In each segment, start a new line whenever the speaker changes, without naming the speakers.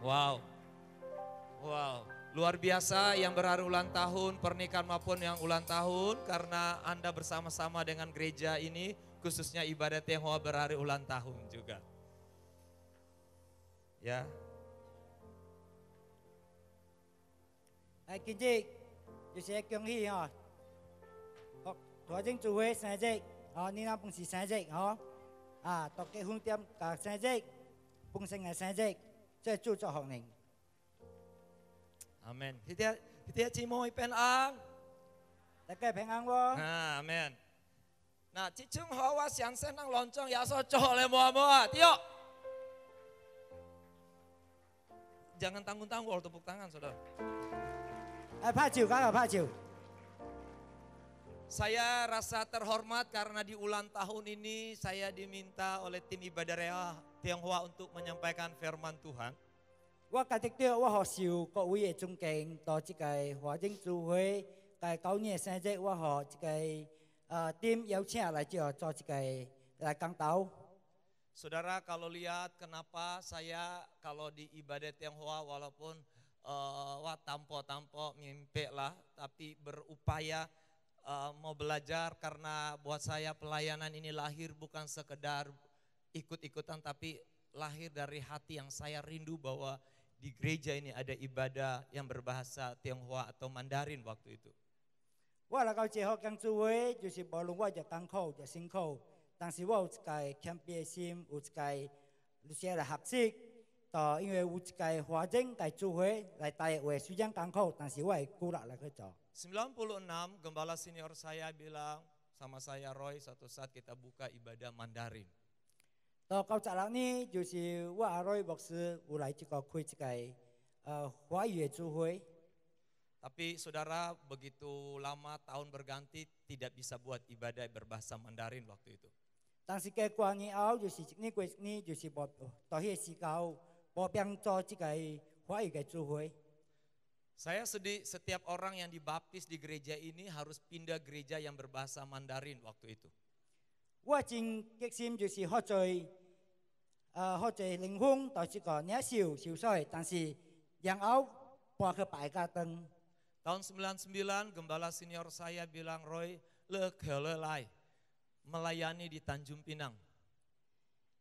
Wow, wow. Luar biasa yang berhari ulang tahun, pernikahan maupun yang ulang tahun. Karena Anda bersama-sama dengan gereja ini, khususnya ibadat Tionghoa berhari ulang tahun juga. Ya.
今日就是恭喜哦，大正主会生日，你那本是生日大家分点甲生日，本身嘅生日，即係祝福您。
Amin. Hitiya Cimoy Penang.
大家平安喎。
Amin. Nah, Cicung Hawa siang senang lonceng ya so le mua. Tio. Jangan tanggung-tanggung kalau tepuk tangan, saudara.
拍照，拍照。
Saya rasa terhormat karena di ulang tahun ini saya diminta oleh tim ibadah Rea Tionghoa untuk menyampaikan firman Tuhan.
我覺得我學受各位嘅尊敬，到這個華正主會嘅9年生日，我學這個點邀請來做這個來講道。
Saudara kalau lihat kenapa saya kalau di ibadah Tionghoa walaupun tampo mimpi lah, tapi berupaya mau belajar karena buat saya pelayanan ini lahir bukan sekedar ikut-ikutan tapi lahir dari hati yang saya rindu bahwa di gereja ini ada ibadah yang berbahasa Tionghoa atau Mandarin waktu itu.
我來到這學講主會，就是無論我就艱苦就辛苦，但是我有一個謙卑的心，有一個律師來學習，因為有一個華正嘅主會來帶話，雖然艱苦，但是我會鼓勵來去做。
96 gembala senior saya bilang sama saya Roy suatu saat kita buka ibadah Mandarin.
到96年，就是我阿瑞牧師有來這個開這個華語的主會。
Tapi saudara begitu lama tahun berganti tidak bisa buat ibadah berbahasa Mandarin waktu itu.
但是嘅過年後，就是呢個呢，就是無到迄個時候，無變做這個華語嘅主會。
Saya sedih setiap orang yang dibaptis di gereja ini harus pindah gereja yang berbahasa Mandarin waktu itu.
我真激心，就是好在靈風到這個領受水，但是然後搬去拜家燈。
Tahun 99 gembala senior saya bilang Roy kelelai melayani di Tanjung Pinang.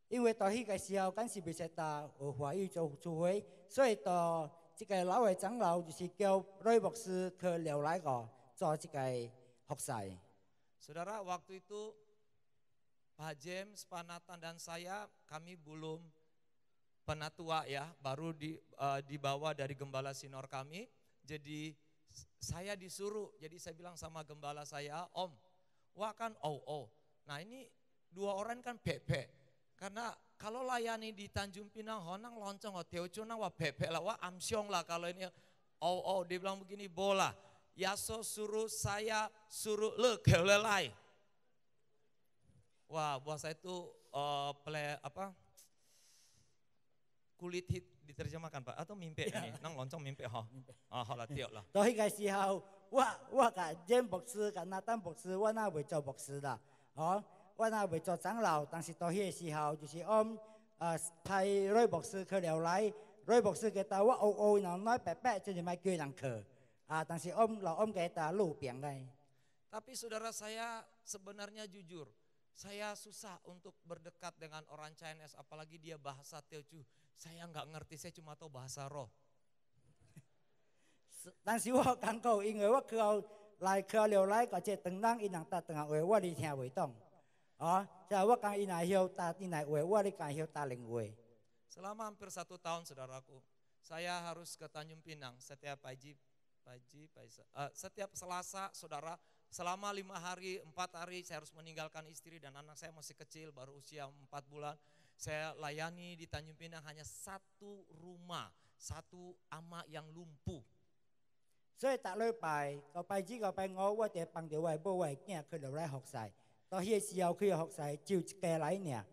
因為到迄個時候，緊是未識到華語做主會，所以到這個老嘅長老就是叫瑞牧師去留來個做這個學習。
Saudara waktu itu Pak James, Pak Nathan dan saya kami belum penatua ya, baru dibawa dari gembala senior kami. Jadi saya disuruh, jadi saya bilang sama gembala saya, Om, wah kan Nah ini dua orang kan pepe. Karena kalau layani di Tanjung Pinang, honang lonceng, Teocu nang wah pepe lah, wah amsyong lah kalau ini dia bilang begini bola. Yaso suruh saya suruh le kelelai. Wah, buat saya itu kulit hit diterjemahkan Pak atau mimpi ini nang lonceng mimpi lah tiok lah.
到迄個時候，我甲詹牧師、甲納丹牧師，我那未做牧師啦，我那未做長老，但是到迄個時候，就是派瑞牧師去留來，瑞牧師給他我然後nói白，就是咪叫人去，但是老給他路邊嘅。
Tapi saudara saya sebenarnya jujur, saya susah untuk berdekat dengan orang Chinese, apalagi dia bahasa Teochew. Saya nggak ngerti, saya cuma tahu bahasa roh.
但是我感覺，因為我去留來個這當人伊人答當話，我哩聽袂懂。即係我講伊來曉答伊來話，我哩講曉答另話。
Selama hampir 1 tahun saudaraku, saya harus ke Tanjung Pinang setiap setiap Selasa saudara. Selama 5 hari, 4 hari saya harus meninggalkan istri dan anak saya masih kecil, baru usia 4 bulan. Saya layani di Tanjung Pinang hanya 1 rumah, 1 ama yang lumpuh.
所以逐禮拜個拜子個拜五，我哋幫着我嘅母嘅囝去留來學習。到迄個時候去學習，就一個來爾，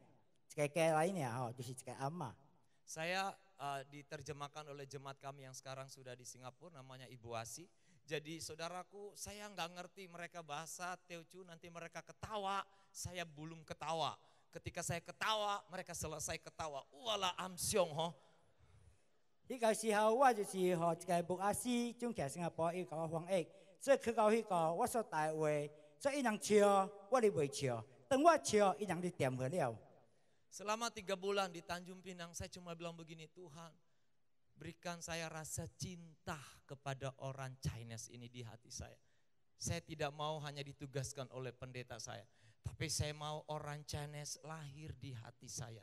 一個家來爾，就是一個阿嬷。
Saya diterjemahkan oleh jemaat kami yang sekarang sudah di Singapura, namanya Ibu Asi. Jadi saudaraku, saya nggak ngerti mereka bahasa Teochew, nanti mereka ketawa, saya belum ketawa. Ketika saya ketawa, mereka selesai ketawa. Wala amsyong ho.
迄个时候我就是互一个牧阿师转起来新加坡，伊甲我翻译，所以去到迄个我所带的话，所以伊人笑，我哩袂笑，当我笑，伊人就点去了。
Selama 3 bulan di Tanjung Pinang, saya cuma bilang begini, Tuhan berikan saya rasa cinta kepada orang Chinese ini di hati saya. Saya tidak mau hanya ditugaskan oleh pendeta saya, tapi saya mau orang Chinese lahir di hati saya.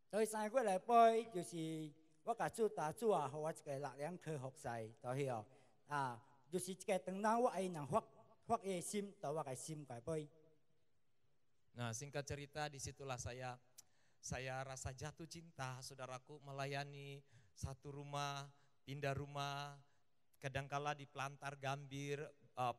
所以3个月礼拜就是我甲主打主啊，互我一个6年科学赛，就迄哦啊，就是一个当当我爱人发伊心，就我个心改背。
Nah, singkat cerita disitulah saya rasa jatuh cinta, saudaraku, melayani satu rumah, pindah rumah, kadangkala di Pelantar Gambir,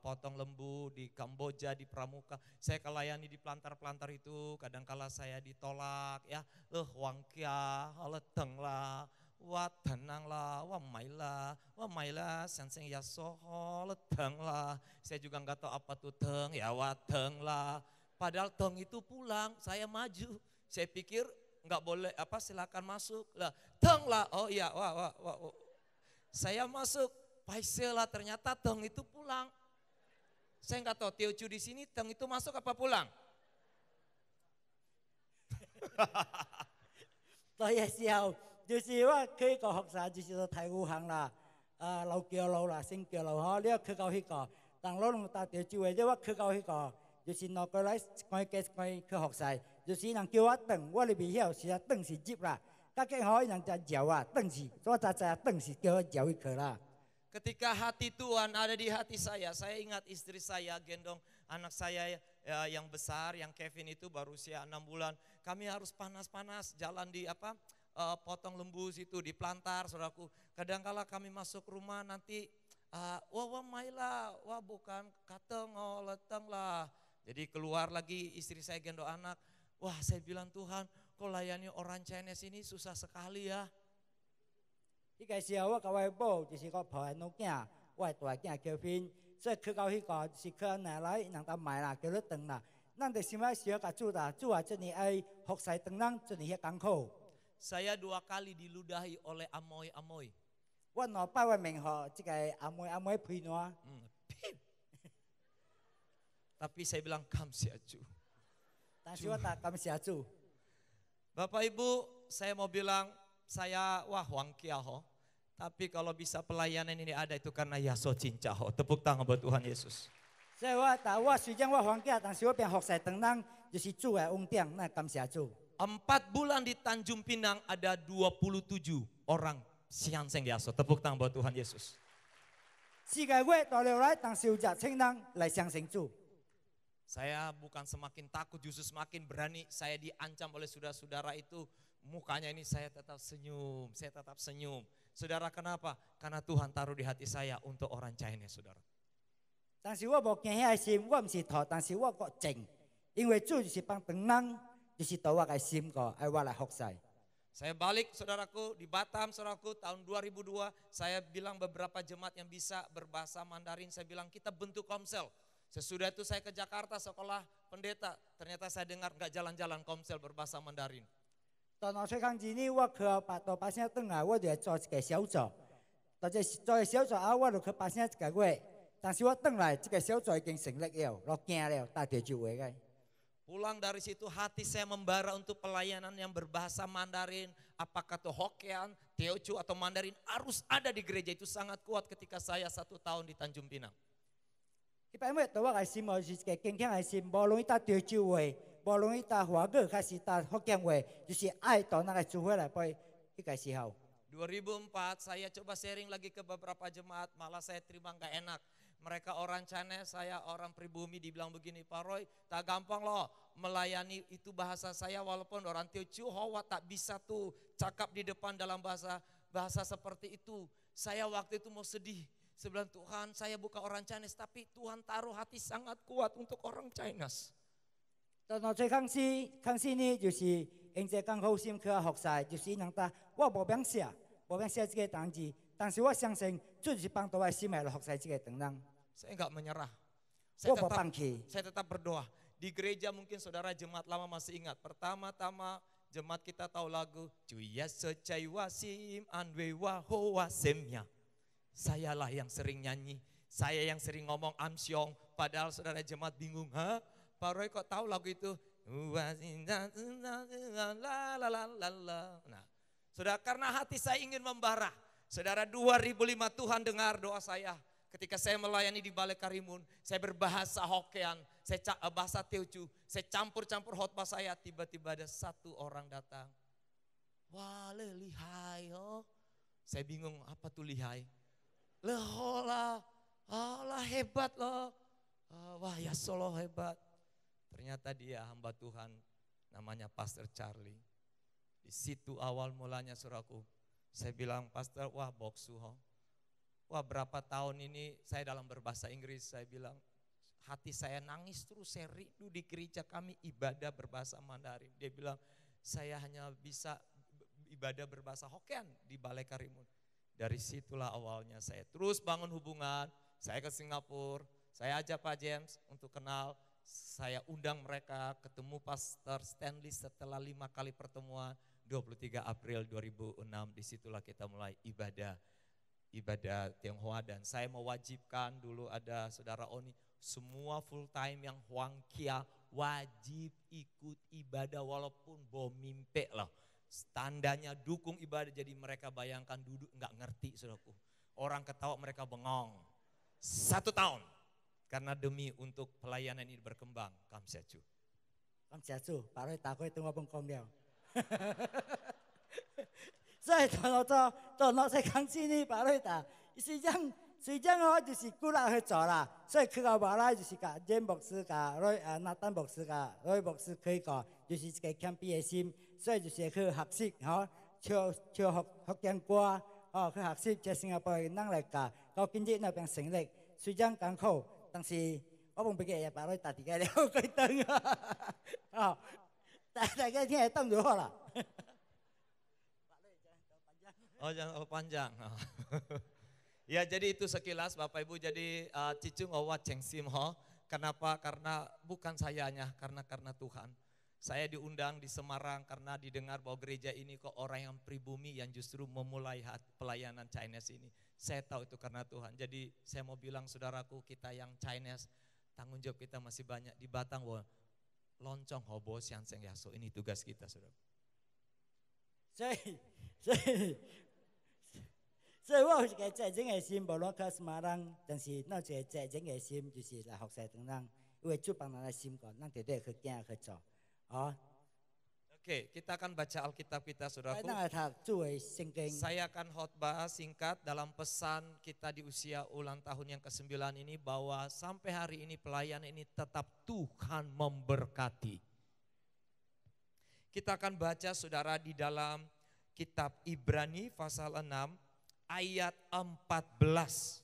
potong lembu, di Kamboja, di Pramuka. Saya kelayani di pelantar-pelantar itu, kadangkala saya ditolak, ya, wangkia, leteng lah, wah tenang lah, wah maila, senseng ya soho, leteng lah. Saya juga nggak tahu apa tuh teng, ya wah teng lah. Padahal teng itu pulang, saya maju. Saya pikir nggak boleh silakan masuk lah. Teng lah, oh iya, wah. Saya masuk, paisel lah, ternyata teng itu pulang. Saya nggak tahu Teocu di sini teng itu masuk apa pulang?
所以时候就是我去个学生，就是说太古行啦，老桥路啦，新桥路吼，你要去到迄个，当老龙搭条主的，你我去到迄个。 就是拿过来关去学赛，就是人叫我等，我哩未晓，是啊等是入啦。甲计好，人家摇啊等是，我才知等是叫我摇一去啦。
Ketika hati Tuhan ada di hati saya ingat istri saya gendong anak saya yang besar, yang Kevin itu baru usia 6 bulan. Kami harus panas-panas jalan di potong lembu situ, di Pelantar, saudaraku. Kadangkala kami masuk rumah nanti, wah maila, wah bukan kateng, oh leteng lah. Jadi keluar lagi istri saya gendong anak, wah saya bilang Tuhan kok layani orang Chinese ini susah sekali ya.
迄个时候我甲我某就是我抱的女囝，我的大囝叫芬，所以去到迄个就是去奶奶人家买啦，叫你转啦。咱就想要甲主啦，主啊，这呢爱服侍转人，这呢遐艰苦。
Saya 2 kali diludahi oleh amoy-amoy.
我两摆我面互这个阿妹批烂。
Tapi saya bilang kamsiaju.
但是我tak感谢主。
Bapak Ibu, saya mau bilang saya wah wangkia ho. Tapi kalau bisa pelayanan ini ada itu karena Yaso cinca ho. Tepuk tangan buat Tuhan Yesus.
所以我虽然我放假，但是我变服侍当人，就是主的恩典，那感谢主。
4 bulan di Tanjung Pinang ada 27 orang sianseng Yaso. Tepuk tangan buat Tuhan Yesus.
4个月到了来，但是有1000人来相信主。
Saya bukan semakin takut, justru semakin berani. Saya diancam oleh saudara-saudara itu. Mukanya ini saya tetap senyum. Saudara kenapa? Karena Tuhan taruh di hati saya untuk orang Chinese, saudara.
但是我无惊遐心，我唔是土，但是我个静，因为主就是帮当人，就是导我个心个，爱我来服侍。
Saya balik saudaraku di Batam, saudaraku tahun 2002. Saya bilang beberapa jemaat yang bisa berbahasa Mandarin, saya bilang kita bentuk komsel. Sesudah itu saya ke Jakarta sekolah pendeta, ternyata saya dengar nggak jalan-jalan komsel berbahasa Mandarin.
到两岁康之年，我去到巴声转来，我就做一个小组，做一个小组后，我就去巴声1个月，但是我转来，这个小组已经成立了，落惊了，大条就会个。
Pulang dari situ hati saya membara untuk pelayanan yang berbahasa Mandarin, apakah itu Hokkien, Teochew atau Mandarin harus ada di gereja. Itu sangat kuat ketika saya 1 tahun di Tanjung Pinang.
一般我对我个心就是一个坚强的心，无论伊搭潮州话，无论伊搭华语，还是搭福建话，就是爱到那个聚会来背迄个时候。
2004 saya coba sharing lagi ke beberapa jemaat, malah saya terima nggak enak. Mereka orang Chinese, saya orang pribumi, dibilang begini, Pak Roy, tak gampang loh melayani itu bahasa saya walaupun orang Teochew Hawa tak bisa tuh cakap di depan dalam bahasa seperti itu. Saya waktu itu mau sedih. Saya bilang Tuhan saya bukan orang Chinese tapi Tuhan taruh hati sangat kuat untuk orang Chinese.
到最康熙呢，就是因这刚好心去服侍，就是人家我无免写这个单字，但是我相信主就是帮助我心来服侍这个等人。
Saya enggak menyerah.
我无放弃。
Saya tetap berdoa. Di gereja mungkin saudara jemaat lama masih ingat. Pertama-tama jemaat kita tahu lagu Cuya secai wasim anwe wahowa semya. Sayalah yang sering nyanyi, saya yang sering ngomong amsyong, padahal saudara jemaat bingung, Pak Roy kok tahu lagu itu? Nah, saudara, karena hati saya ingin membara. Saudara, 2005 Tuhan dengar doa saya. Ketika saya melayani di Balai Karimun, saya berbahasa Hokkien, saya bahasa Teochew, saya campur-campur khotbah saya, tiba-tiba ada satu orang datang. Wah, lihai, oh. Saya bingung, apa tuh lihai? Lehola, Allah hebat loh. Wah, ya Solo hebat. Ternyata dia hamba Tuhan, namanya Pastor Charlie. Di situ awal mulanya suraku, saya bilang, Pastor, wah boksu, ho. Wah, berapa tahun ini saya dalam berbahasa Inggris, saya bilang, hati saya nangis terus, saya rindu di gereja kami ibadah berbahasa Mandarin. Dia bilang, saya hanya bisa ibadah berbahasa Hokkien di Balai Karimun. Dari situlah awalnya saya terus bangun hubungan, saya ke Singapura, saya ajak Pak James untuk kenal, saya undang mereka ketemu Pastor Stanley setelah 5 kali pertemuan, 23 April 2006, disitulah kita mulai ibadah Tionghoa. Dan saya mewajibkan, dulu ada saudara Oni, semua full time yang Huang Kia wajib ikut ibadah walaupun bomimpe loh. Tandanya dukung ibadah, jadi mereka bayangkan duduk nggak ngerti saudaraku. Orang ketawa mereka bengong. 1 tahun. Karena demi untuk pelayanan ini berkembang. Kamsiacu.
Kamsiacu, Pak Roy takut itu ngomong kongel. 所以到我在康熙呢，把瑞达，虽然我就是鼓励去做啦，所以去到马来就是甲詹牧师、甲纳丹牧师、甲罗牧师可以讲，就是一个谦卑的心，所以就是去学习，吼，唱福建歌，哦，去学习在新加坡人来教，到今日那边成立，虽然艰苦，但是我冇俾佢把瑞打地嘅了，佢等啊，哦，大家听得懂就好了。
Oh, jangan panjang. Ya, jadi itu sekilas Bapak Ibu. Jadi cicung awat cengsim ho. Kenapa? Karena bukan sayanya, karena Tuhan. Saya diundang di Semarang karena didengar bahwa gereja ini kok orang yang pribumi yang justru memulai pelayanan Chinese ini. Saya tahu itu karena Tuhan. Jadi saya mau bilang saudaraku, kita yang Chinese, tanggung jawab kita masih banyak di Batang. Wah, loncong hobo siang seng yaso, ini tugas kita saudara.
所以我有一个责任的心，无论去什么人，但是那一个责任的心，就是来服侍等人，因为主帮人的心肝，咱绝对去行去做，哦。
Oke, kita akan baca Alkitab kita, saudaraku. Saya akan khotbah singkat dalam pesan kita di usia ulang tahun yang ke-9 ini, bahwa sampai hari ini pelayanan ini tetap Tuhan memberkati. Kita akan baca saudara di dalam kitab Ibrani pasal 6 ayat 14.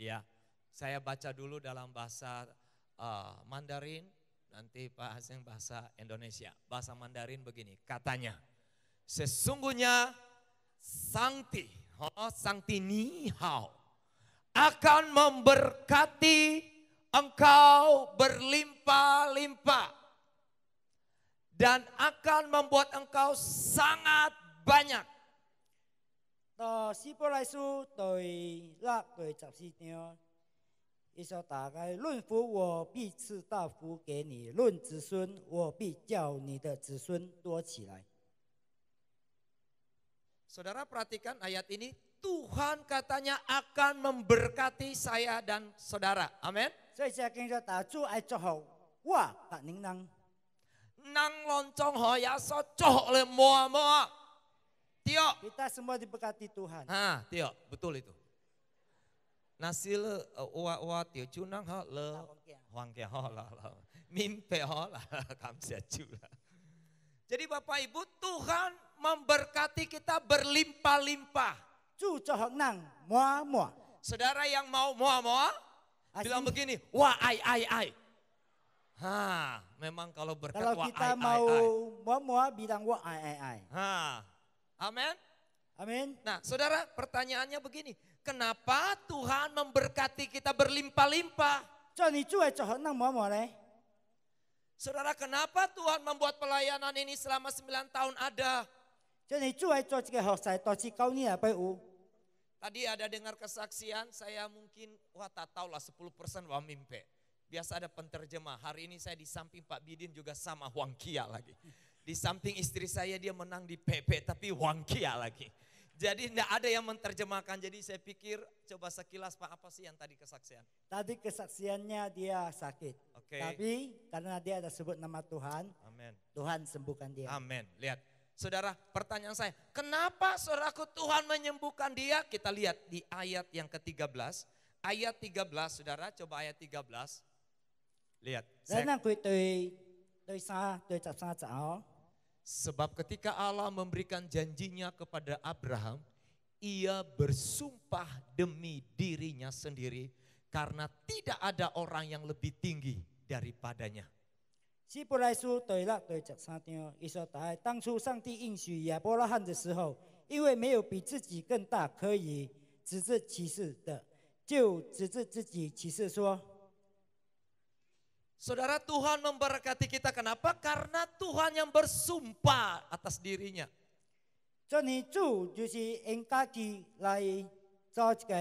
Ya, saya baca dulu dalam bahasa Mandarin, nanti Pak Haseng bahasa Indonesia. Bahasa Mandarin begini, katanya, sesungguhnya Sangti Ni Hao akan memberkati engkau berlimpah-limpah dan akan membuat engkau sangat banyak.
到希伯来书第6第14章，伊说大概论福我必赐大福给你，论子孙我必叫你的子孙多起来。
Saudara perhatikan ayat ini, Tuhan katanya akan memberkati saya dan saudara. Amin.
所以这经说大主爱祝福我甲您人。
Nang loncong hoya so coh le moa. Tio.
Kita semua diberkati Tuhan.
Tio, betul itu. Nasil wa tio cunang ha le Huang Kia ho la. Mimpe ho la kamsiacu la. Jadi Bapak Ibu, Tuhan memberkati kita berlimpah-limpah. Saudara yang mau moa bilang begini, wah ai. Memang kalau berkat
kalau kita mau moa bilang wah ai.
Amin.
Amin.
Nah, saudara, pertanyaannya begini, Kenapa Tuhan memberkati kita berlimpah-limpah?
做你主的祝福咱满满嘞。
Saudara, kenapa Tuhan membuat pelayanan ini selama 9 tahun ada?
做你主的做这个服侍，导致9年也不有。
Tadi ada dengar kesaksian, saya mungkin, tak tahulah 10% wah mimpi. Biasa ada penterjemah, hari ini saya di samping Pak Bidin juga sama Huang Kia lagi. Di samping istri saya dia menang di PP tapi Huang Kia lagi. Jadi tidak ada yang menerjemahkan, jadi saya pikir coba sekilas Pak apa sih yang tadi kesaksian?
Tadi kesaksiannya dia sakit.
Oke.
Tapi karena dia ada sebut nama Tuhan,
Amin.
Tuhan sembuhkan dia.
Amin. Lihat, saudara, pertanyaan saya, kenapa saudaraku Tuhan menyembuhkan dia? Kita lihat di ayat yang ke-13. Ayat 13, saudara, coba ayat 13. Lihat.
Saya nak对13節哦。
Sebab ketika Allah memberikan janjinya kepada Abraham, ia bersumpah demi dirinya sendiri karena tidak ada orang yang lebih tinggi daripadanya.
希伯来书第6第13章，伊说：“当初上帝应许亚伯拉罕的时候，因为没有比自己更大可以指着启示的，就指着自己启示说。”
Saudara, Tuhan memberkati kita kenapa? Karena Tuhan yang bersumpah atas dirinya.
做你主就是用家己来做这个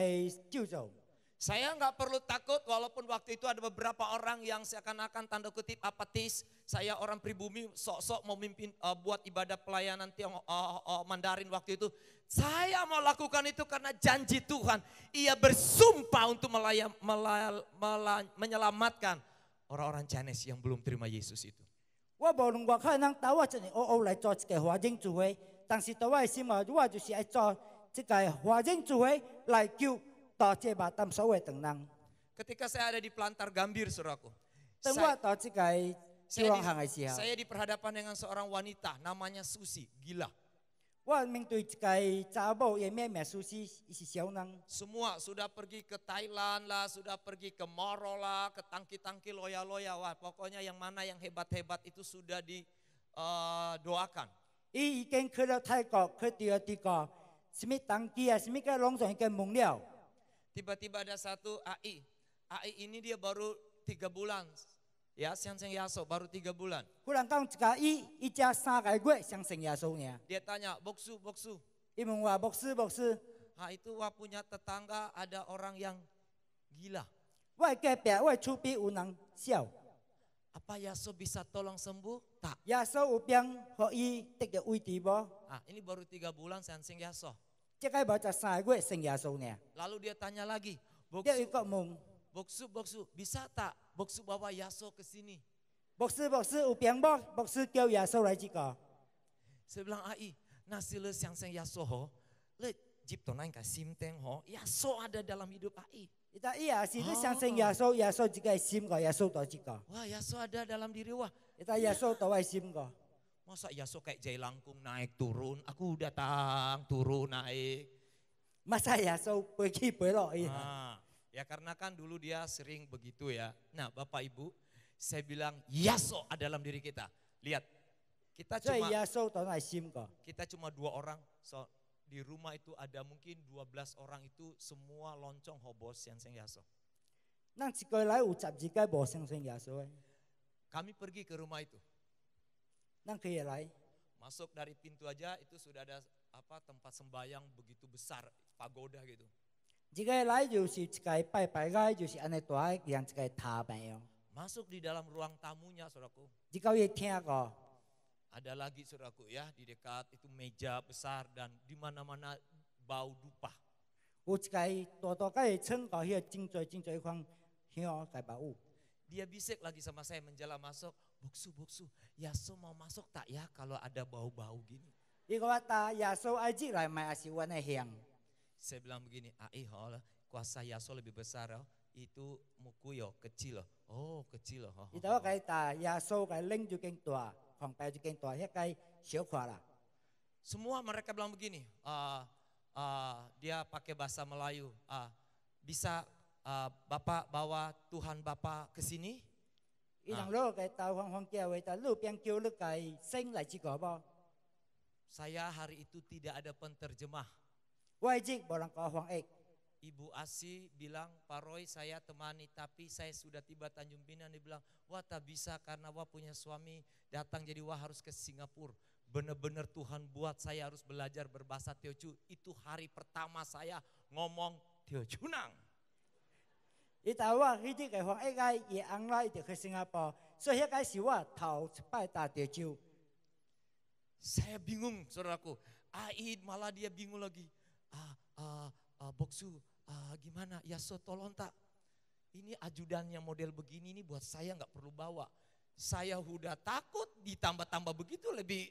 救助。
Saya nggak perlu takut walaupun waktu itu ada beberapa orang yang seakan-akan tanda kutip apatis. Saya orang pribumi sok-sok mau mimpin buat ibadah pelayanan Mandarin waktu itu. Saya mau lakukan itu karena janji Tuhan. Ia bersumpah untuk menyelamatkan orang-orang Chinese yang belum terima Yesus itu.
我无论外口人打我真係来做这个华人聚会，但是在我的心嘛，我就是爱做这个华人聚会来救到这把当所谓等人。
Ketika saya ada di Pelantar Gambir, saudaraku.
等我到这个救人行的时候，
Saya diperhadapan dengan seorang wanita namanya Susi, gila.
我面对这个查某也咩咩苏西，伊是小人。
Semua sudah pergi ke Thailand lah, sudah pergi ke Moro lah, ke tangki-tangki loya-loya. Wah, pokoknya yang mana yang hebat-hebat itu sudah didoakan.
伊已經去了泰國，去第二個，什麼當機啊，什麼個攏總已經蒙了。
Tiba-tiba ada satu AI. AI ini dia baru 3 bulan. Ya, Siang Yaso baru 3 bulan.
忽然講一個伊只3個月相信耶穌呢。
Dia tanya, Boksu, Boksu.
伊問我牧師，
Itu wah punya tetangga ada orang yang gila.
我的隔壁，我的厝邊有人笑，
Apa Yaso bisa tolong sembuh? Tak.
耶穌有病，互伊得到醫治無？
Ini baru 3 bulan Siang Yaso.
這個無才3個月信耶穌呢。
Lalu dia tanya lagi,
第二
Boksu,
個問，
Boksu, bisa tak Boksu bawa Yaso ke sini?
牧師有病無？牧師叫耶穌來這個。
Saya bilang AI, nasi le Siang Yaso ho, le jip tonain ka simteng ho, Yaso ada dalam hidup AI.
伊話伊也是你相信耶穌，耶穌這個心個，耶穌到這個。
Wah, Yaso ada dalam diri wah.
伊話耶穌到我心個。
Masa Yaso kayak jai langkung naik turun, aku datang turun naik.
Masa耶穌飛起飛落伊。
Ya karena kan dulu dia sering begitu ya. Nah Bapak Ibu, saya bilang Yaso ada dalam diri kita. Lihat, kita
所以
cuma
耶穌到我心個。
kita cuma 2 orang. So, di rumah itu ada mungkin 12 orang itu semua loncong hobos yang Yaso.
咱一個來有12個無相信耶穌的，
Kami pergi ke rumah itu.
咱可以來。
Masuk dari pintu aja itu sudah ada tempat sembayang begitu besar, pagoda gitu.
一個來就是一個拜拜個，就是安尼大個像一個塔樣樣。
Masuk di dalam ruang tamunya saudaraku.
一個月聽過，
Ada lagi saudaraku ya, di dekat itu meja besar dan di mana-mana bau dupa.
有一個大個窗個迄個真濟款香個包。
Dia bisik lagi sama saya menjelang masuk, Boksu, Yaso mau masuk tak ya kalau ada bau-bau gini.
伊個話打耶穌愛入來買，還是阮的香？
Saya bilang begini, kuasa Yaso lebih besar oh. Itu muku yo kecil loh. Oh kecil loh.
伊就我講打耶穌個領就更大，紅包就更大，迄個小塊啦。
Semua mereka bilang begini, dia pakai bahasa Melayu, bisa Bapak bawa Tuhan Bapak ke sini?
伊人攞個打黃叫話，打路邊叫你個星來這個無？
Saya hari itu tidak ada penterjemah.
我一直無人講黃譯，
Ibu Asi bilang, Pak Roy saya temani, tapi saya sudah tiba Tanjung Pinang. Dia bilang, wah tak bisa karena wah punya suami datang, jadi wah harus ke Singapura. Benar-benar Tuhan buat saya harus belajar berbahasa Teochew. Itu hari pertama saya ngomong Teochew-nang.
Ita wa迄个个黄一个也昂来就去新加坡，所以迄个是我头一摆打潮州。
Saya bingung saudaraku, Aid malah dia bingung lagi. Boksu, gimana? Ya so tolong tak. Ini ajudannya model begini ini buat saya nggak perlu bawa. Saya udah takut ditambah-tambah begitu lebih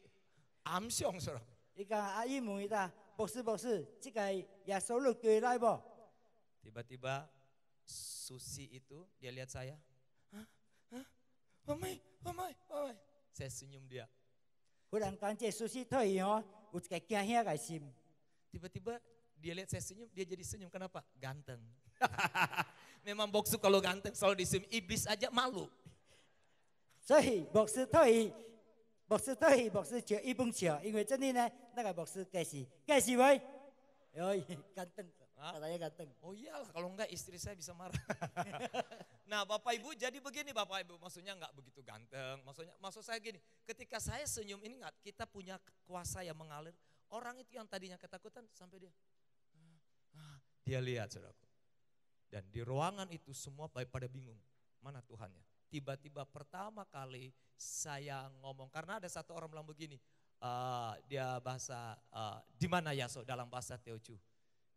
amsyong saudara.
Ika ayi问伊ta，博士博士，这个耶稣录对来不？
Tiba-tiba Susi itu dia lihat saya. Hah? Mamai. Saya senyum dia.
忽然间这苏西退哦，有一个惊吓个心。
Tiba-tiba dia lihat saya senyum, dia jadi senyum. Kenapa? Ganteng. Memang Boksu kalau ganteng selalu disenyum, iblis aja malu.
所以牧师退就一本笑，因为真的呢，那个牧师计是喂，哎，ganteng，katanya ganteng。
Oh iyalah, kalau enggak istri saya bisa marah. Nah Bapak Ibu jadi begini Bapak Ibu, maksudnya enggak begitu ganteng. Maksud saya gini, ketika saya senyum ini enggak, kita punya kuasa yang mengalir. Orang itu yang tadinya ketakutan sampai dia lihat saudaraku. Dan di ruangan itu semua pada bingung, mana Tuhannya. Tiba-tiba pertama kali saya ngomong, karena ada satu orang bilang begini, dia bahasa, di mana Yaso dalam bahasa Teochew.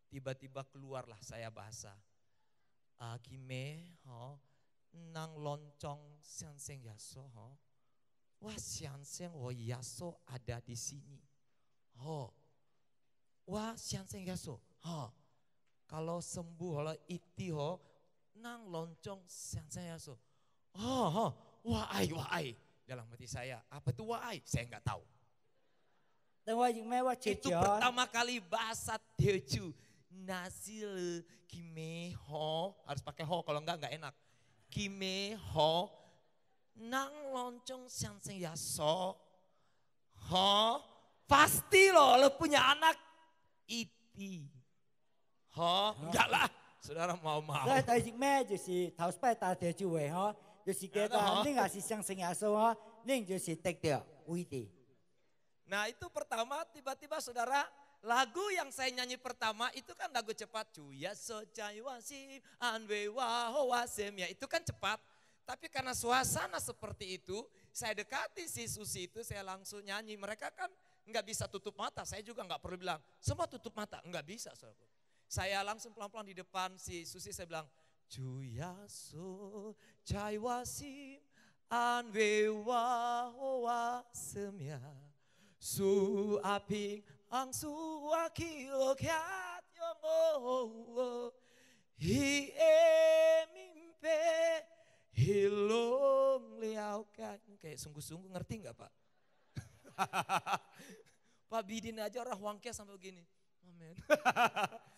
Tiba-tiba keluarlah saya bahasa. Kime, nang loncong sianseng Yaso. Wah sianseng Yaso ada di sini. Wah sianseng Yaso. Kalau sembuh oleh iti nang loncong sianseng Yaso. Wah ai. Dalam hati saya, apa itu wah ai? Saya enggak tahu. Itu pertama kali bahasa Teochew. Nasil kime harus pakai kalau enggak enak. Kime nang loncong sianseng Yaso. Pasti lo punya anak iti. Enggak lah, saudara mau.
所以第二咩就是頭擺打潮州話吼，就是叫做你也是相信耶穌吼，你就是得到位置。
Nah itu pertama tiba-tiba saudara lagu yang saya nyanyi pertama itu kan lagu cepat. Cuya so cai wasim anwe wasem ya itu kan cepat. Tapi karena suasana seperti itu saya dekati si Susi itu saya langsung nyanyi. Mereka kan nggak bisa tutup mata, saya juga nggak perlu bilang semua tutup mata, nggak bisa saudara. Saya langsung pelan-pelan di depan si Susi saya bilang Cuya so cai wasim anwe wasem ya. Su aping ang suwakilo kiat yung hi mimpe hilong liao kan. Kayak sungguh-sungguh ngerti nggak Pak? Pak Bidin aja orang Huangkia sampai begini. Amin.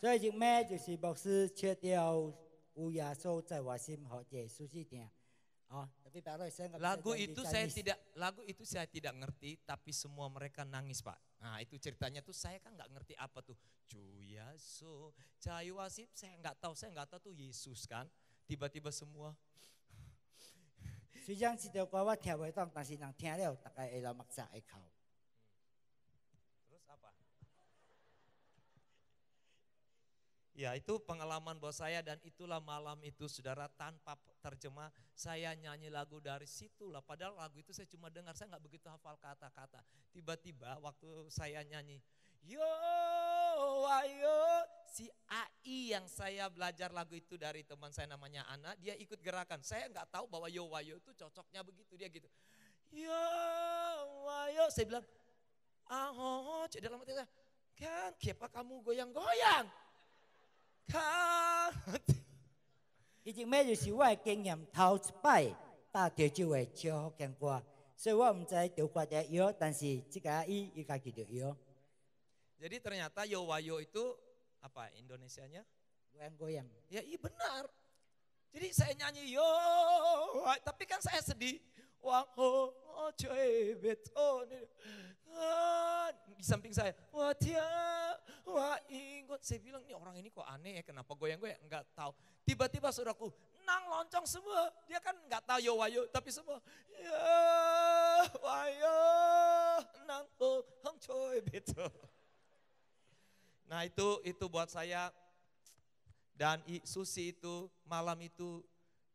所以咩就是牧師切掉有耶穌在我心和這蘇西定。
Lagu itu saya tidak ngerti, tapi semua mereka nangis Pak. Nah itu ceritanya tuh saya kan nggak ngerti apa tuh. Cuyaso, Cayuasip, saya nggak tahu tuh Yesus kan. Tiba-tiba semua.
雖然這條歌我聽袂懂，但是人聽了大概會流目屎會哭。
Terus apa? Ya itu pengalaman buat saya dan itulah malam itu saudara tanpa terjemah saya nyanyi lagu dari situlah. Padahal lagu itu saya cuma dengar, saya nggak begitu hafal kata-kata. Tiba-tiba waktu saya nyanyi, yo ayo si AI yang saya belajar lagu itu dari teman saya namanya Ana, dia ikut gerakan. Saya nggak tahu bahwa yo ayo itu cocoknya begitu, dia gitu. Yo ayo, saya bilang, dalam hati saya, kan kenapa kamu goyang-goyang?
以前咩就是我的經驗，頭一擺打潮州話超福建歌，所以我唔知條歌點搖，但是這個伊家己就搖。
Jadi ternyata Yowayo itu apa Indonesianya?
Goyang-goyang.
Ya iya benar. Jadi saya nyanyi yo, tapi kan saya sedih. Wah di samping saya, wah dia Wah ingat, saya bilang ini orang ini kok aneh ya, kenapa goyang-goyang, enggak tahu. Tiba-tiba saudaraku, nang loncong semua, dia kan enggak tahu yo wayo, tapi semua, ya wayo, nang hong coy, gitu. Nah itu buat saya, dan Susi itu malam itu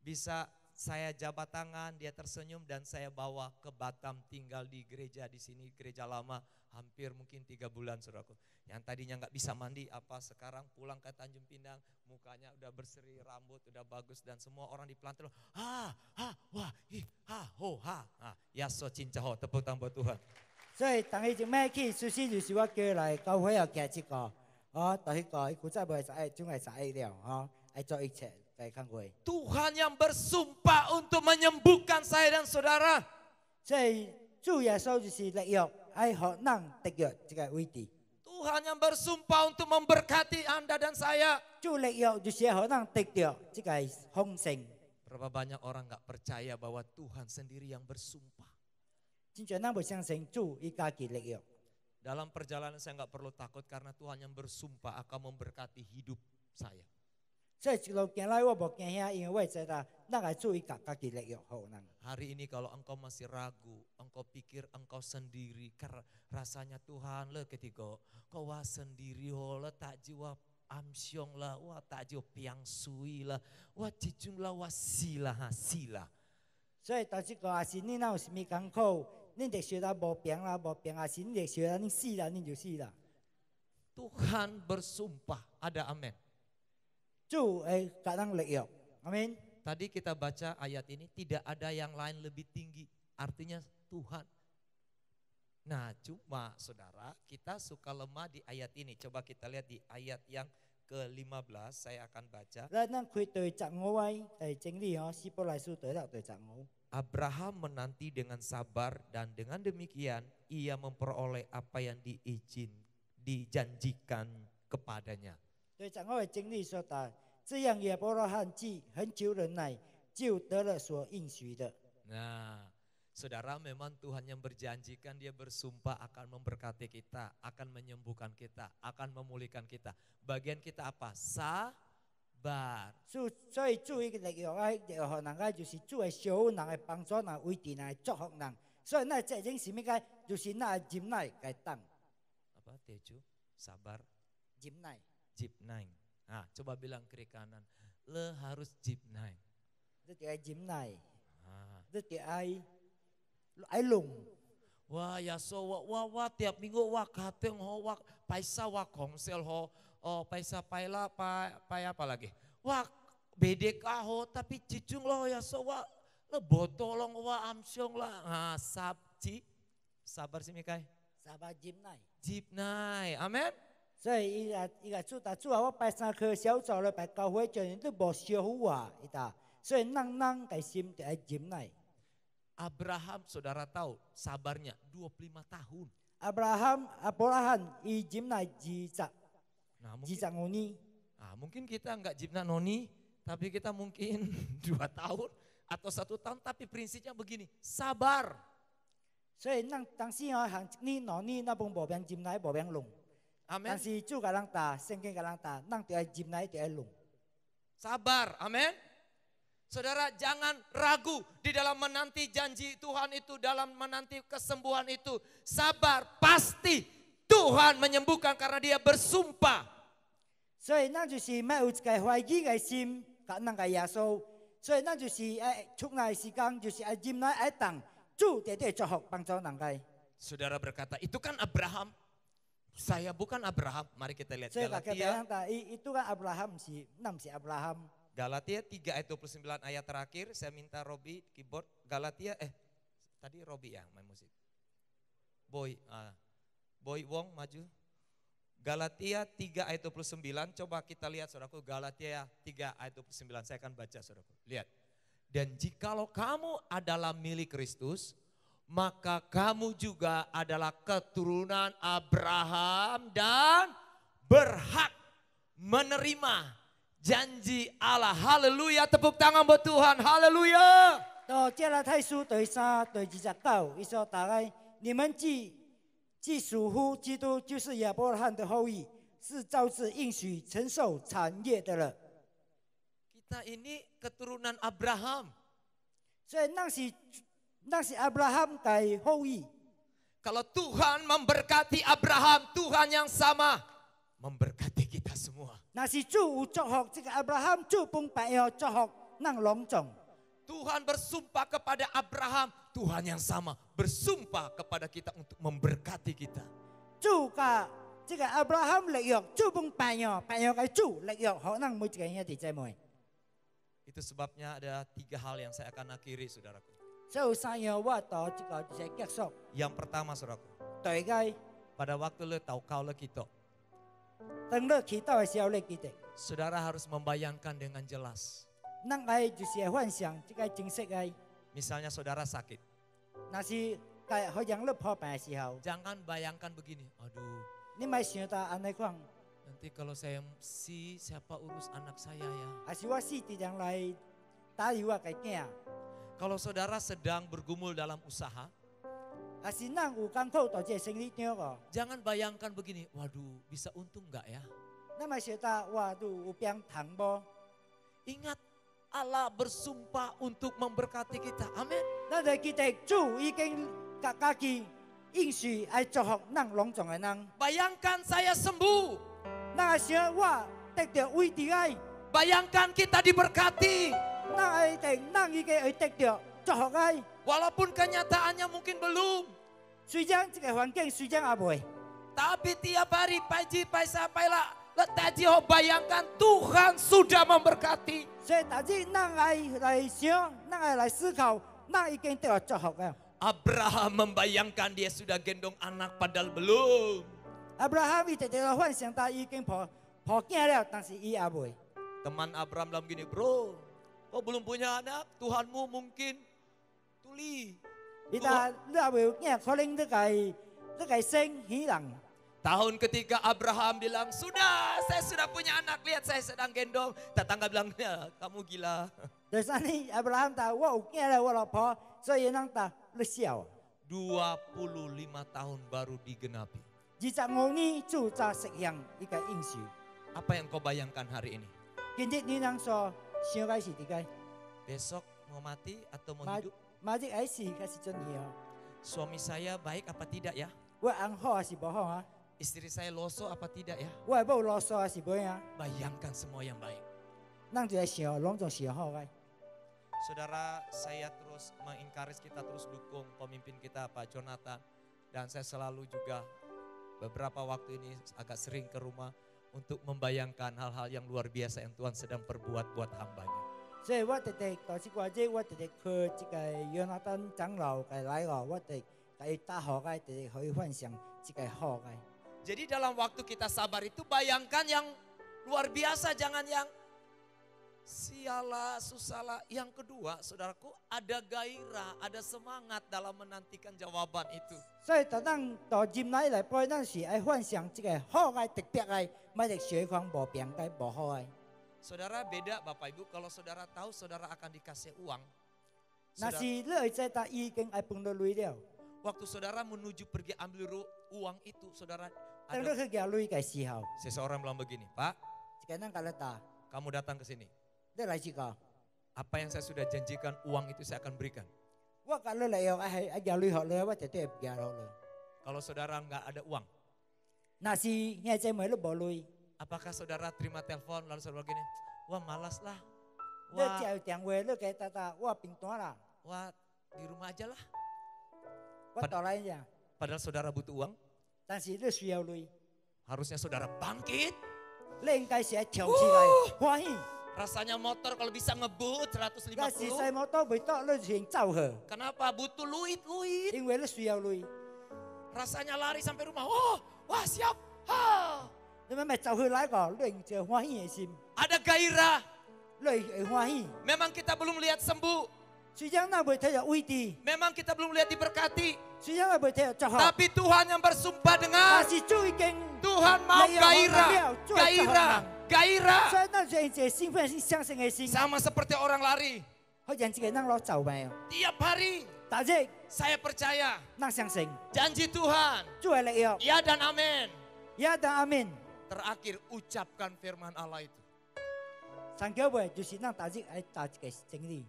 bisa saya jabat tangan, dia tersenyum dan saya bawa ke Batam, tinggal di gereja di sini, gereja lama hampir mungkin 3 bulan saudaraku. Yang tadinya nggak bisa mandi sekarang pulang ke Tanjung Pinang, mukanya udah berseri, rambut udah bagus dan semua orang di pelantin, wah, ho, ya so cinca ho, tepuk tangan buat Tuhan.
所以当伊就买去，首先就是我叫来教会要行一个，到迄个伊古早袂使，总会使了，爱做一切来看会。
Tuhan yang bersumpah untuk menyembuhkan saya dan saudara.
所以主耶稣就是力量，爱互咱得着这个位置。
Tuhan yang bersumpah untuk memberkati Anda dan saya.
主力量就是互咱得着这个丰盛。
Berapa banyak orang nggak percaya bahwa Tuhan sendiri yang bersumpah.
真正咱袂相信主伊家己力量。
Dalam perjalanan saya nggak perlu takut karena Tuhan yang bersumpah akan memberkati hidup saya.
所以一路行来我无惊遐，因为我知道咱爱主伊家己力量互咱。
Hari ini kalau engkau masih ragu, engkau pikir engkau sendiri, karena rasanya Tuhan le ketika kau wah sendiri le tak jiwa amsyong lah, wah tak jiwa piang sui lah, wah cicung lah, wah sila.
所以当时个也是你若有啥物艰苦，恁就学到无病啦，无病也是你就学到你死啦，恁就死啦。
Tuhan bersumpah, ada amin.
主会甲咱力量，阿明。
Tadi kita baca ayat ini, tidak ada yang lain lebih tinggi, artinya Tuhan. Nah cuma saudara, kita suka lemah di ayat ini. Coba kita lihat di ayat yang ke-15, saya akan baca.
咱开第15位第整理希伯来书第15。
Abraham menanti dengan sabar dan dengan demikian ia memperoleh apa yang dijanjikan kepadanya.
第15位整理说的，这样亚伯拉罕既很久忍耐，就得了所应许的。
Nah, saudara memang Tuhan yang berjanjikan, dia bersumpah akan memberkati kita, akan menyembuhkan kita, akan memulihkan kita. Bagian kita apa? Sabar.
所以主伊个力量爱互人个，就是主会小人会帮助人，为地人会祝福人。所以咱这种是物个，就是咱忍耐该当。
Apa? Teju, sabar,
忍耐。
jibnain. Nah, coba bilang kiri kanan, le harus jibnain.
你得爱忍耐，
Ah.
你得爱弄。
Wah ya so wah tiap minggu wah kateng ho wah paisa wah komsel ho paisa paila pa apa lagi wah BDK ho tapi cicung lo ya so wah le botolong wah amsyong lah nah sabar sih Mikai
sabar忍耐。
jibnai amen.
所以伊个主我拜3棵小枣咧，拜教会叫人都无烧糊啊，伊搭。所以咱个心得爱忍耐。
Abraham saudara tahu sabarnya 25 tahun.
阿伯拉罕伊忍耐25年。
Mungkin kita enggak jibna noni, tapi kita mungkin 2 tahun atau 1 tahun, tapi prinsipnya begini, sabar.
所以咱当时行1年2年，咱无免忍耐，无免弄。
Amin.
但是主甲咱打，圣经甲咱打，咱得爱忍耐，得爱弄。
Sabar, amin. Saudara jangan ragu di dalam menanti janji Tuhan itu, dalam menanti kesembuhan itu. Sabar, pasti Tuhan menyembuhkan karena dia bersumpah.
所以咱就是莫有一个怀疑的心，甲咱甲耶稣。所以咱就是爱出来时间，就是爱忍耐爱等，主得祝福帮助人个。
Saudara berkata, itu kan Abraham. Saya bukan Abraham. Mari kita lihat
所以大家
Galatia.
伊拄个阿伯拉罕毋是，咱毋是阿伯拉罕。
Galatia 3 ayat 29 ayat terakhir. Saya minta Robi keyboard. Galatia tadi Robi ya main musik. Boy Wong maju. Galatia 3 ayat 29. Coba kita lihat saudaraku. Galatia 3 ayat 29. Saya akan baca saudaraku. Lihat. Dan jikalau kamu adalah milik Kristus, maka kamu juga adalah keturunan Abraham dan berhak menerima janji Allah. Haleluya, tepuk tangan buat Tuhan. Haleluya.
到加拉太书第3第29，伊说大概你们既属乎基督，就是亚伯拉罕的后裔，是照着应许承受产业的了。
Kita ini keturunan Abraham.
所以那是阿伯拉罕嘅后裔。
Kalau Tuhan memberkati Abraham, Tuhan yang sama memberkati kita semua.
那是主有祝福这个阿伯拉罕，主帮白要祝福咱隆重。
Tuhan bersumpah kepada Abraham, Tuhan yang sama bersumpah kepada kita untuk memberkati kita.
主甲这个阿伯拉罕立约，主帮白要嘅主立约，好咱每一个兄弟姐妹。
Itu sebabnya ada 3 hal yang saya akan akhiri, saudaraku.
所以有三样我到这个就是结束。
Yang pertama, saudaraku,
第一个，
pada waktu le taukau le kita,
当你祈祷的时候，你记得，
saudara harus membayangkan dengan jelas.
咱爱就是会幻想这个真实的。
Misalnya saudara sakit,
那是该好像你破病的时候，
jangan bayangkan begini, aduh
你咪想到安尼讲，
nanti kalau saya mesti siapa urus anak saya ya.
还是我死敌人来打扰我嘅囝，
Kalau saudara sedang bergumul dalam usaha,
还是咱有艰苦到这个生意场个，
jangan bayangkan begini, waduh bisa untung nggak ya?
咱咪想到我都有变糖无？
Ingat Allah bersumpah untuk memberkati kita, amin.
咱就记得主已經家己應許愛祝福咱隆重嘅人。
Bayangkan saya sembuh,
咱想我得到位置愛，
bayangkan kita diberkati.
咱已經會得到祝福愛。
Walaupun kenyataannya mungkin belum,
雖然這個環境雖然也未，
tapi tiap hari pagi pailah letaji bayangkan Tuhan sudah memberkati.
所以大致咱愛來想，咱愛來思考，咱已經得到祝福嘅。
Abraham membayangkan dia sudah gendong anak padahal belum.
阿伯拉罕伊直直幻想他已經抱囝了，但是伊也未。
Teman Abraham bilang gini, bro, kok belum punya anak? Tuhanmu mungkin tuli.
伊但你也未有囝，可能你個生喜人。
Tahun ketiga Abraham bilang, saya sudah punya anak, lihat saya sedang gendong. Tetangga bilang, ya kamu gila.
第三年，阿伯拉罕答：我有囝了，我老婆，所以人答你笑。
25 tahun baru digenapi.
25年主才實現一個應許。
Apa yang kau bayangkan hari ini?
今日你能說想嘅是點解？
Besok mau mati atau mau
馬
hidup?
馬日係是還是真嘢啊？
Suami saya baik apa tidak ya?
我安好還是唔好啊？
Istri saya loso apa tidak ya?
我係冇囉嗦還是冇啊？
Bayangkan semua yang baik.
咱就係想攏總想好嘅。
Saudara, saya terus mengencourage kita terus dukung pemimpin kita Pak Jonathan. Dan saya selalu juga beberapa waktu ini agak sering ke rumah untuk membayangkan hal-hal yang luar biasa yang Tuhan sedang perbuat buat hambanya.
所以我直直到這個節，我直直去這個約拿單長老嘅來個，我直佢打好嘅，直直可以分享這個好嘅。
Jadi dalam waktu kita sabar itu bayangkan yang luar biasa, jangan yang sialah, susahlah. Yang kedua, saudaraku, ada gairah, ada semangat dalam menantikan jawaban itu.
所以當咱到進來嚟背，咱是愛分享這個好嘅、特別嘅，唔係小況無病嘅、無好嘅。
Saudara beda Bapak Ibu, kalau saudara tahu saudara akan dikasih uang.
那是你會知道已經愛放到累了，
Waktu saudara menuju pergi ambil uang itu, saudara
當你
ada
去攞累嘅時候，
seseorang bilang begini, Pak,
這個咱甲你答，
kamu datang ke sini.
你來這個，
Apa yang saya sudah janjikan, uang itu saya akan berikan.
我甲你嚟用係攞累學你，我絕對唔攞你。
Kalau saudara nggak ada uang,
那是兄弟妹你無累，
apakah saudara terima telepon lalu saudara begini, wah malas lah,
你
wah,
接電話你給答，我平單啦，
wah di rumah aja lah.
我到來呀，
Padahal saudara butuh uang,
但是你需要累，
harusnya saudara bangkit.
你應該是跳起來歡喜。
Rasanya motor kalau bisa ngebut
但是
150.
細摩托未到，你先走去，
Kenapa? Butuh luit.
因為你需要累，
Rasanya lari sampai rumah, wah siap. Ha.
你咪走去來個，你就歡喜嘅心，
Ada gairah.
你會歡喜。
Memang kita belum lihat sembuh.
雖然咱未睇到位置，
Memang kita belum lihat diberkati.
雖然咱未睇到祝福，
Tapi Tuhan yang bersumpah
但
dengan
是主已經，
Tuhan mau gairah. Gairah. Gairah.
所以咱就係這興奮心、相信嘅心，
Sama seperti orang lari.
好似這個咱攞走命。
Tiap hari
但係
saya percaya
咱相信
janji Tuhan.
主嘅力量，
Ya dan amin.
也得阿門。
terakhir ucapkan firman Allah itu.
三九尾就是咱大日爱打一个真理。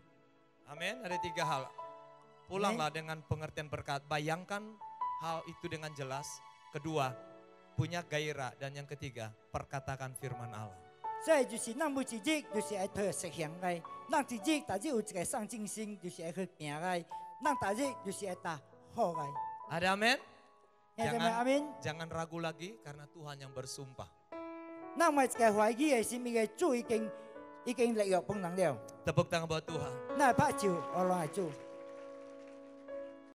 Amin. Ada 3 hal. Pulanglah dengan pengertian berkat. Bayangkan hal itu dengan jelas. Kedua, punya gairah. Dan yang ketiga, perkatakan firman Allah.
所以就是咱每一日就是爱去实行来，咱一日大日有一个上进心，就是爱去行来，咱大日就是爱打好来。
Ada amin?
兄弟们，阿
Jangan,
明，
jangan ragu lagi karena Tuhan yang bersumpah.
咱咪一个怀疑的心，嘅主已经立约本人了，
Tepuk tangan buat Tuhan.
咱拍手，我来主。